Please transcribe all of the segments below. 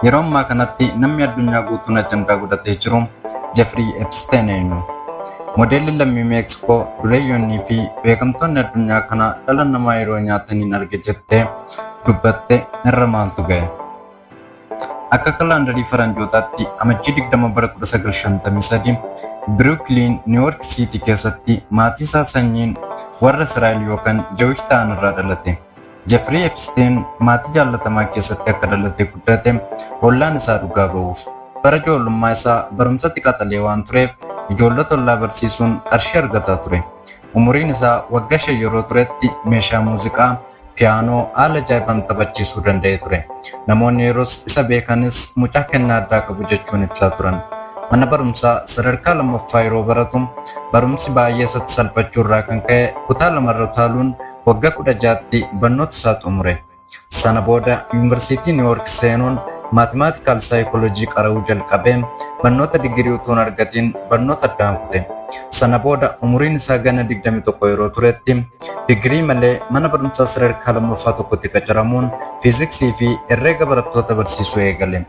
Yeroo ammaa kanatti namni addunyaa guutuun ajandaa godhatee jiru Jeffrey Epstein eenyu. Modeelli lammii Meeksikoo dureeyyoonnii fi beekamtoonni addunyaa kana dhala namaa yeroo nyaataniin arge jettee dubbatte irra maaltu ga'e? Akka kalaandarii faranjootaatti amajjii 20 bara 1953 Brooklyn, New York City keessatti maatii isaa sanyiin warra Israa'el yookaan Jewish ta'an irraa dhalate. Jeffrey Epstein maatii jaallatamaa keessatti akka dhalate guddate ollaan isaa dhugaa ba'uuf. Bara ijoollummaa isaa barumsatti qaxalee waan tureef ijoollota ollaa barsiisuun qarshii argataa ture. Umuriin isaa waggaa 5 yeroo turetti meeshaa muuziqaa piyaanoo haala ajaa'ibaan taphachiisuu danda'e ture. Namoonni yeroos isa beekanis mucaa kennaa addaa qabu jechuun ibsaa turan. Mana barumsaa sadarkaa lammaffaa yeroo baratu barumsi baay'ee isatti salphachuu irraa kan ka'e kutaa lamarra utaaluun waggaa 16tti barnoota isaa xumure. Sana booda yuunivarsiitii New York seenuun maatimaatikaal saayikooloojii qara'uu jalqabee barnoota digirii utuu hin argatiin barnoota addaan kute. Sana booda umuriin isaa ganna 21 yeroo turetti digirii malee mana barumsaa sadarkaa lammaffaa tokkotti qacaramuun fiiziksii fi herreega barattoota barsiisuu eegale.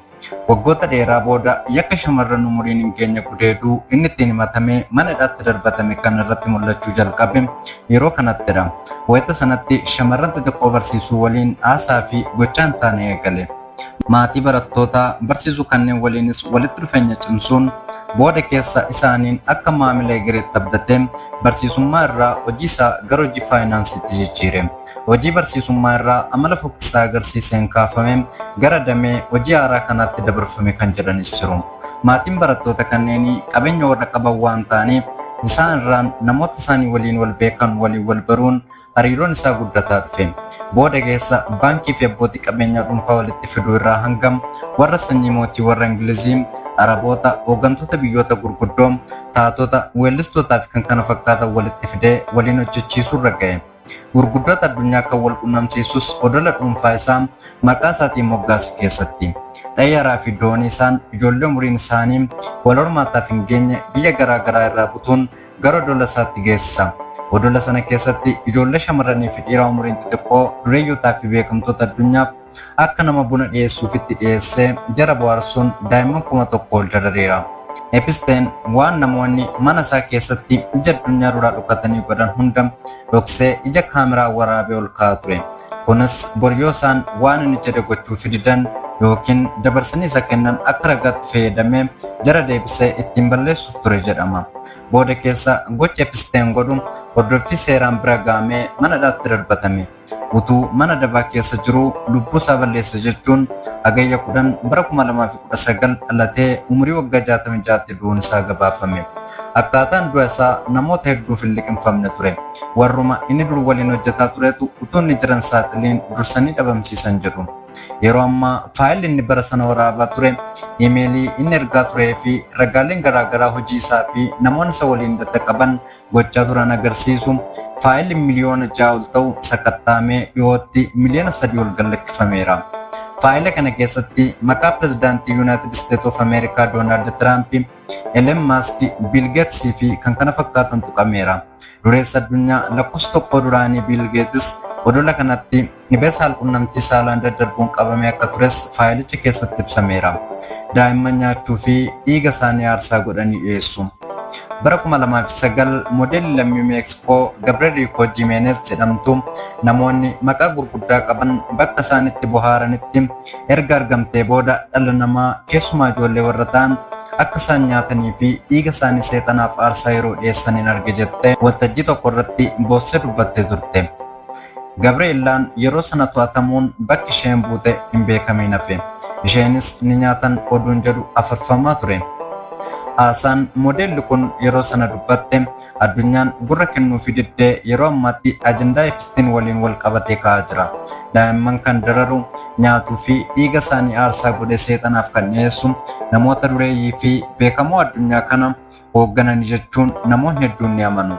Waggoota dheeraa booda yakka shamarran umuriin hin geenye gudeeduu inni ittiin himatamee mana hidhaatti darbatame kan irratti mul'achuu jalqabe yeroo kanattidha. Wayita sanatti shamarran xixiqqoo barsiisuu waliin haasaa fi gochaa hin taane eegale. Maatii barattootaa barsiisuu kanneen waliinis walitti dhufeenya cimsuun booda keessa isaaniin akka maamila egereetti abdatee barsiisummaa irraa hojii isaa gara hojii faayinaansiitti jijjiire. Hojii barsiisummaa irraa amala fokkisaa agarsiiseen kaafame gara damee hojii haaraa kanaatti dabarfame kan jedhanis jiru. Maatiin barattoota kanneenii qabeenya warra qaban waan ta'aniif isaan irraan namoota isaanii waliin wal beekan waliin wal baruun hariiroon isaa guddataa dhufe. Booda keessa baankii fi abbootii qabeenyaa dhuunfaa walitti fiduu irraa hangam warra sanyii mootii warra Ingilizii, Araboota, hooggantoota biyyoota gurguddoo, taatota, weellistootaa fi kan kana fakkaatan walitti fidee waliin hojjechiisuu irra ga'e. Gurguddoota addunyaa kan wal qunnamsiisus odola dhuunfaa isaa maqaa isaatiin moggaasu keessatti. Xayyaaraa fi doonii isaan ijoollee umuriin isaanii wal hormaataaf hin geenye biyya garaa garaa irraa butuun gara odola isaatti geessisa. Odola sana keessatti ijoollee shamarranii fi dhiiraa umuriin xixiqqoo dureeyyotaa fi beekamtoota addunyaaf akka nama buna dhiyeessuufitti dhiyeessee jara bohaarsuun daa'imman 1,000 ol darareera. Epstein waan namoonni mana isaa keessatti ija addunyaa duraa dhokatanii godhan hunda dhoksee ija kaameraa waraabee ol kaa'aa ture. Kunis boryoo isaan waan inni jedhe gochuu fididan yookiin dabarsanii isa kennan akka ragaatti fayyadamee jara deebisee ittiin balleessuuf ture jedhama. Booda keessa gocha Epstein godhu hordoffii seeraan bira gahamee mana hidhaatti darbatame. Utuu mana dabaa keessa jiru lubbuu isaa balleessa jechuun hagayya 10 bara 2019 dhalatee umurii waggaa 66tti du'uun isaa gabaafame. Akkaataan du'a isaa namoota hedduuf hin liqinfamne ture. Warruma inni dur waliin hojjetaa turetu utuu inni jiran saaxiliin dursanii dhabamsiisan jiru. Yeroo ammaa faayilli inni bara sana waraabaa ture, iimeelii inni ergaa turee fi ragaaleen garaagaraa hojii isaa fi namoonni isa waliin qaban gochaa turan agarsiisu faayilli miliyoona 6 ol ta'u sakattaamee dhiyootti miliyoona 3 ol gallakkifameera. Faayila kana keessatti maqaa pirezidaantii Yuunaayitid Isteet of Ameerikaa Doonaald Tiraamp, Elon Musk, Biil Geetsi fi kan kana fakkaatan tuqameera. Dureessa addunyaa lakkoofsa tokko duraanii Biil Geetsi odola kanatti dhibee saalqunnamtii saalaan daddarbuun qabamee akka tures faayilicha keessatti ibsameera. Daa'imman nyaachuu fi dhiiga isaanii aarsaa godhanii dhiyeessu. Bara 2009 modeelli lammii Meeksikoo Gabriel Jimenez jedhamtu namoonni maqaa gurguddaa qaban bakka isaan itti bohaaranitti erga argamtee booda dhala namaa keessumaa ijoollee warra ta'an akka isaan nyaatanii fi dhiiga isaanii seexanaaf aarsaa yeroo dhiyeessaniin arge jettee waltajjii tokko irratti boossee dubbattee turte. Gabrielaan yeroo sana to'atamuun bakki isheen buute hin beekamiin hafe. Isheenis ni nyaatan oduun jedhu afarfamaa ture. Haasaan modeelli kun yeroo sana dubbatte addunyaan gurra kennuufi diddee yeroo ammaatti ajandaa Epstein waliin wal qabatee ka'aa jira. Daa'imman kan dararu nyaatuu fi dhiiga isaanii aarsaa godhee seexanaaf kan dhiyeessu namoota dureeyyii fi beekamoo addunyaa kana hoogganan jechuun namoonni hedduun ni amanu.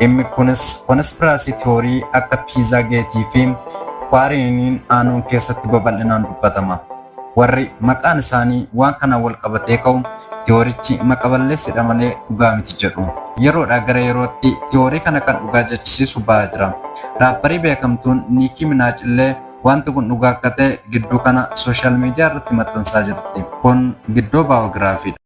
Dhimmi kunis konspiraasii tiyoorii akka piizaa geetii fi kwaariiniin aanuun keessatti babal'inaan dubbatama. Warri maqaan isaanii waan kana wal qabatee ka'u tiyoorichi maqaballeessidha malee dhugaa miti jedhu. Yeroodhaa gara yerootti tiyoorii kana kan dhugaa jechisiisu ba'aa jira. Raapparii beekamtuun Niikii Minaaj illee Wanti kun dhugaa akka ta'e gidduu kana sooshaal miidiyaa irratti maxxansaa jirti. Kun giddoo baayogiraafiidha.